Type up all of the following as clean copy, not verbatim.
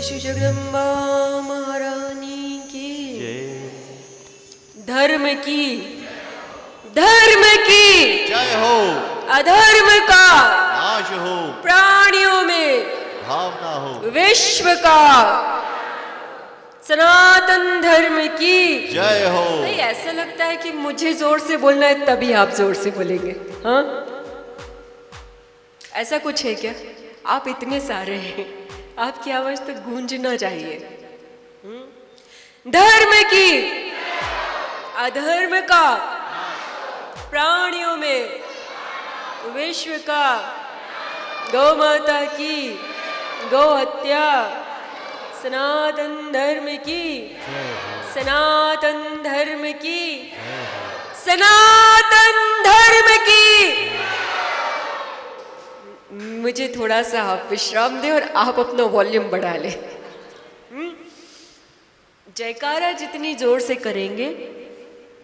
श्री जगदम्बा महारानी की धर्म की जय हो। अधर्म का नाश हो। प्राणियों में भावना हो। विश्व का सनातन धर्म की जय हो। नहीं, ऐसा लगता है कि मुझे जोर से बोलना है तभी आप जोर से बोलेंगे। हाँ, ऐसा कुछ है क्या? आप इतने सारे हैं, आपकी आवाज तो गूंजना चाहिए। धर्म की अधर्म का प्राणियों में विश्व का गौ माता की गौ हत्या सनातन धर्म की सनातन धर्म की सनातन धर्म की। मुझे थोड़ा सा आप विश्राम दें और आप अपना वॉल्यूम बढ़ा लें। जयकारा जितनी जोर से करेंगे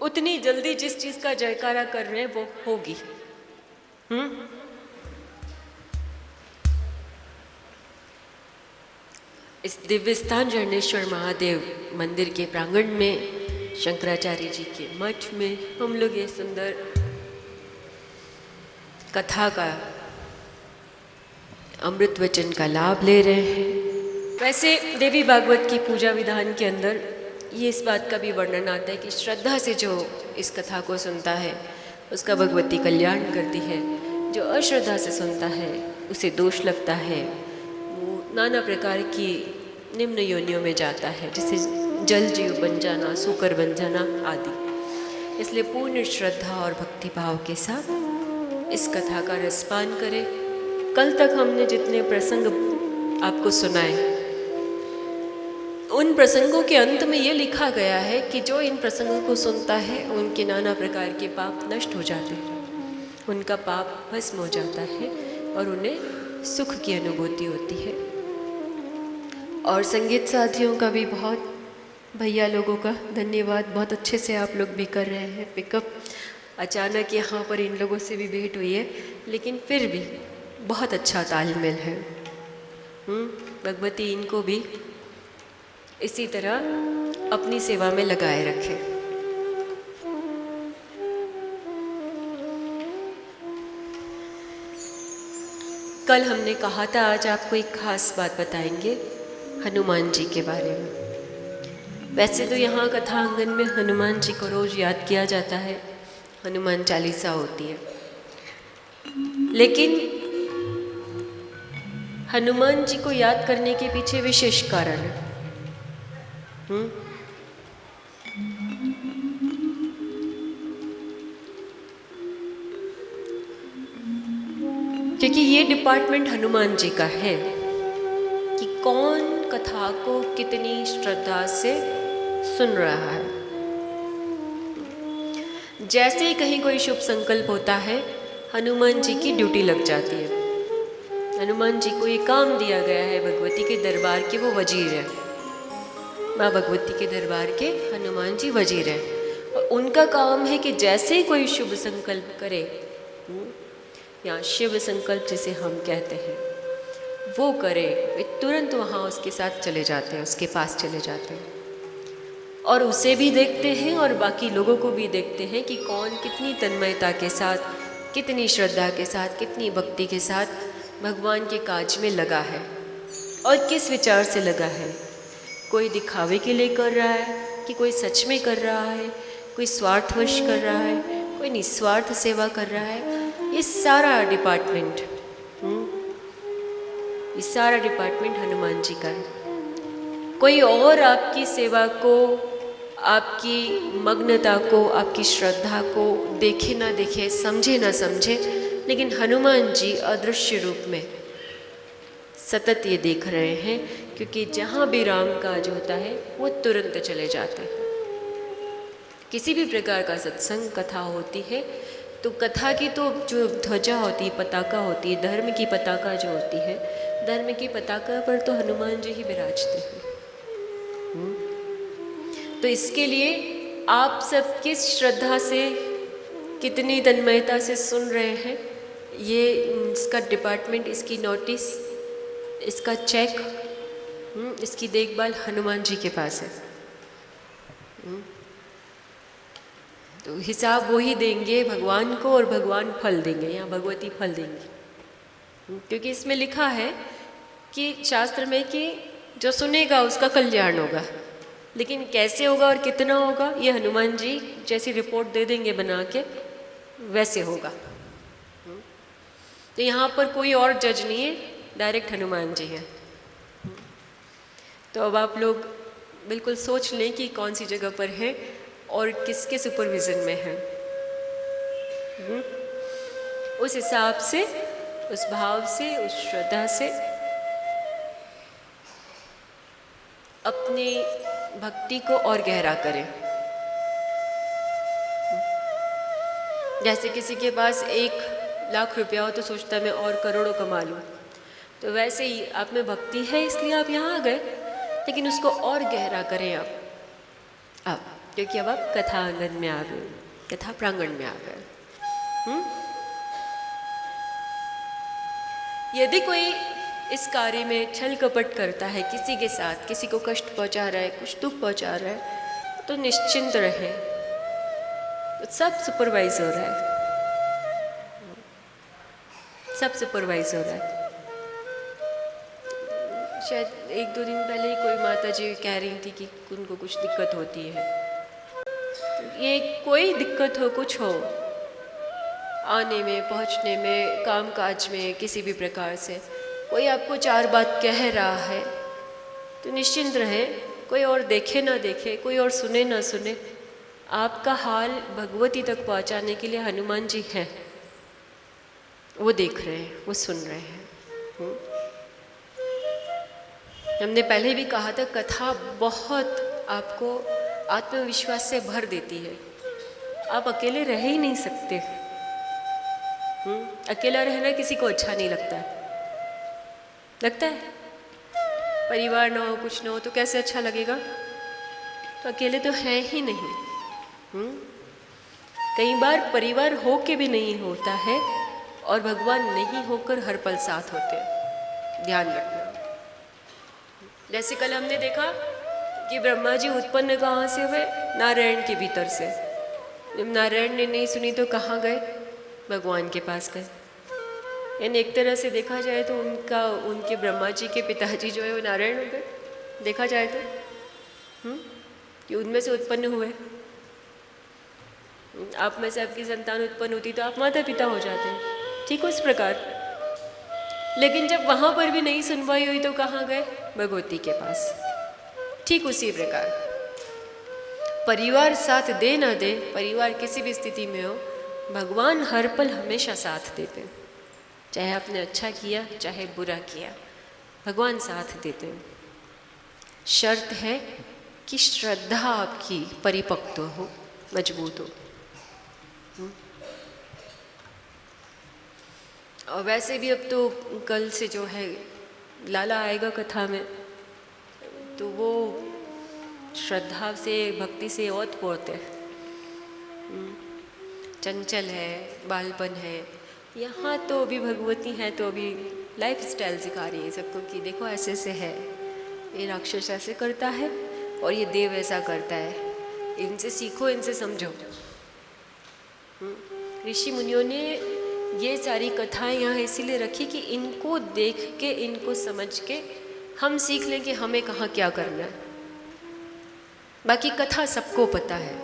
उतनी जल्दी जिस चीज का जयकारा कर रहे हैं वो होगी। इस दिव्य स्थान झरनेश्वर महादेव मंदिर के प्रांगण में शंकराचार्य जी के मठ में हम लोग ये सुंदर कथा का अमृत वचन का लाभ ले रहे हैं। वैसे देवी भागवत की पूजा विधान के अंदर ये इस बात का भी वर्णन आता है कि श्रद्धा से जो इस कथा को सुनता है उसका भगवती कल्याण करती है, जो अश्रद्धा से सुनता है उसे दोष लगता है, वो नाना प्रकार की निम्न योनियों में जाता है, जैसे जल जीव बन जाना, सूकर बन जाना आदि। इसलिए पूर्ण श्रद्धा और भक्ति भाव के साथ इस कथा का रसपान करें। कल तक हमने जितने प्रसंग आपको सुनाए उन प्रसंगों के अंत में ये लिखा गया है कि जो इन प्रसंगों को सुनता है उनके नाना प्रकार के पाप नष्ट हो जाते हैं, उनका पाप भस्म हो जाता है और उन्हें सुख की अनुभूति होती है। और संगीत साथियों का भी बहुत, भैया लोगों का धन्यवाद, बहुत अच्छे से आप लोग भी कर रहे हैं पिकअप। अचानक यहाँ पर इन लोगों से भी भेंट हुई है, लेकिन फिर भी बहुत अच्छा तालमेल है। भगवती इनको भी इसी तरह अपनी सेवा में लगाए रखें। कल हमने कहा था आज आपको एक खास बात बताएंगे हनुमान जी के बारे में। वैसे तो यहाँ कथा आंगन में हनुमान जी को रोज याद किया जाता है, हनुमान चालीसा होती है, लेकिन हनुमान जी को याद करने के पीछे विशेष कारण है। क्योंकि ये डिपार्टमेंट हनुमान जी का है कि कौन कथा को कितनी श्रद्धा से सुन रहा है। जैसे ही कहीं कोई शुभ संकल्प होता है हनुमान जी की ड्यूटी लग जाती है। हनुमान जी को ये काम दिया गया है भगवती के दरबार के, वो वजीर है, माँ भगवती के दरबार के हनुमान जी वजीर हैं। और उनका काम है कि जैसे ही कोई शुभ संकल्प करे या शिव संकल्प जिसे हम कहते हैं वो करे, वे तुरंत वहाँ उसके साथ चले जाते हैं, उसके पास चले जाते हैं और उसे भी देखते हैं और बाकी लोगों को भी देखते हैं कि कौन कितनी तन्मयता के साथ, कितनी श्रद्धा के साथ, कितनी भक्ति के साथ भगवान के काज में लगा है और किस विचार से लगा है। कोई दिखावे के लिए कर रहा है कि कोई सच में कर रहा है, कोई स्वार्थवश कर रहा है, कोई निस्वार्थ सेवा कर रहा है। ये सारा डिपार्टमेंट हनुमान जी का है। कोई और आपकी सेवा को, आपकी मग्नता को, आपकी श्रद्धा को देखे ना देखे, समझे ना समझे, लेकिन हनुमान जी अदृश्य रूप में सतत ये देख रहे हैं, क्योंकि जहाँ भी राम काज होता है वो तुरंत चले जाते हैं। किसी भी प्रकार का सत्संग कथा होती है तो कथा की तो जो ध्वजा होती है, पताका होती है, धर्म की पताका जो होती है, धर्म की पताका पर तो हनुमान जी ही विराजते हैं। तो इसके लिए आप सब किस श्रद्धा से, कितनी तन्मयता से सुन रहे हैं, ये इसका डिपार्टमेंट, इसकी नोटिस, इसका चेक इसकी देखभाल हनुमान जी के पास है। तो हिसाब वो ही देंगे भगवान को और भगवान फल देंगे या भगवती फल देंगी। क्योंकि इसमें लिखा है कि शास्त्र में कि जो सुनेगा उसका कल्याण होगा, लेकिन कैसे होगा और कितना होगा ये हनुमान जी जैसी रिपोर्ट दे देंगे बना के वैसे होगा। तो यहाँ पर कोई और जज नहीं है, डायरेक्ट हनुमान जी है। तो अब आप लोग बिल्कुल सोच लें कि कौन सी जगह पर है और किसके सुपरविज़न में है। उस हिसाब से, उस भाव से, उस श्रद्धा से अपनी भक्ति को और गहरा करें। जैसे किसी के पास 1,00,000 रुपया हो तो सोचता है मैं और करोड़ों कमा लूँ, तो वैसे ही आप में भक्ति है इसलिए आप यहाँ आ गए, लेकिन उसको और गहरा करें अब क्योंकि अब आप कथा आंगन में आ गए, कथा प्रांगण में आ गए। यदि कोई इस कार्य में छल कपट करता है, किसी के साथ किसी को कष्ट पहुंचा रहा है, कुछ दुख पहुंचा रहा है, तो निश्चिंत रहे, तो सब सुपरवाइज हो रहा है, सब सुपरवाइज हो रहा है। शायद 1-2 दिन पहले ही कोई माता जी कह रही थी कि उनको कुछ दिक्कत होती है। तो ये कोई दिक्कत हो, कुछ हो, आने में, पहुंचने में, कामकाज में, किसी भी प्रकार से कोई आपको 4 बात कह रहा है तो निश्चिंत रहे, कोई और देखे ना देखे, कोई और सुने ना सुने, आपका हाल भगवती तक पहुंचाने के लिए हनुमान जी हैं। वो देख रहे हैं, वो सुन रहे हैं। हमने पहले भी कहा था कथा बहुत आपको आत्मविश्वास से भर देती है। आप अकेले रह ही नहीं सकते। अकेला रहना किसी को अच्छा नहीं लगता है। परिवार ना हो, कुछ ना हो तो कैसे अच्छा लगेगा। तो अकेले तो है ही नहीं। कई बार परिवार हो के भी नहीं होता है और भगवान नहीं होकर हर पल साथ होते हैं, ध्यान रखना। जैसे कल हमने देखा कि ब्रह्मा जी उत्पन्न कहाँ से हुए, नारायण के भीतर से। जब नारायण ने नहीं सुनी तो कहाँ गए, भगवान के पास गए। यानी एक तरह से देखा जाए तो उनके ब्रह्मा जी के पिताजी जो है वो नारायण हो गए, देखा जाए तो कि उनमें से उत्पन्न हुए। आप में से आपकी संतान उत्पन्न होती तो आप माता पिता हो जाते हैं, ठीक उस प्रकार। लेकिन जब वहाँ पर भी नहीं सुनवाई हुई तो कहाँ गए, भगवती के पास। ठीक उसी प्रकार परिवार साथ दे ना दे, परिवार किसी भी स्थिति में हो, भगवान हर पल हमेशा साथ देते हैं। चाहे आपने अच्छा किया चाहे बुरा किया, भगवान साथ देते हैं। शर्त है कि श्रद्धा आपकी परिपक्व हो, मजबूत हो। और वैसे भी अब तो कल से जो है लाला आएगा कथा में, तो वो श्रद्धा से, भक्ति से ओत-पोत है। चंचल है, बालपन है। यहाँ तो अभी भगवती है तो अभी लाइफ स्टाइल सिखा रही है सबको कि देखो ऐसे से है, ये राक्षस ऐसे करता है और ये देव ऐसा करता है, इनसे सीखो, इनसे समझो। ऋषि मुनियों ने ये सारी कथाएं यहाँ इसीलिए रखी कि इनको देख के, इनको समझ के हम सीख लें कि हमें कहाँ क्या करना है। बाकी कथा सबको पता है।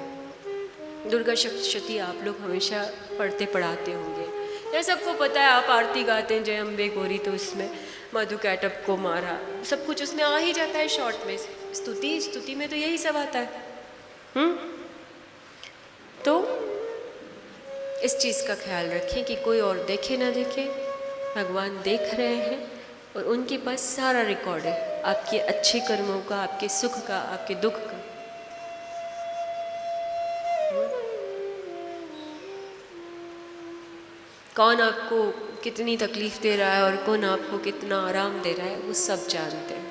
दुर्गा सप्तशती आप लोग हमेशा पढ़ते पढ़ाते होंगे, यह सबको पता है। आप आरती गाते हैं जय अम्बे गौरी, तो उसमें मधु कैटअप को मारा, सब कुछ उसमें आ ही जाता है शॉर्ट में। स्तुति में तो यही सब आता है। तो इस चीज़ का ख्याल रखें कि कोई और देखे ना देखे, भगवान देख रहे हैं और उनके पास सारा रिकॉर्ड है आपके अच्छे कर्मों का, आपके सुख का, आपके दुख का। कौन आपको कितनी तकलीफ दे रहा है और कौन आपको कितना आराम दे रहा है, वो सब जानते हैं।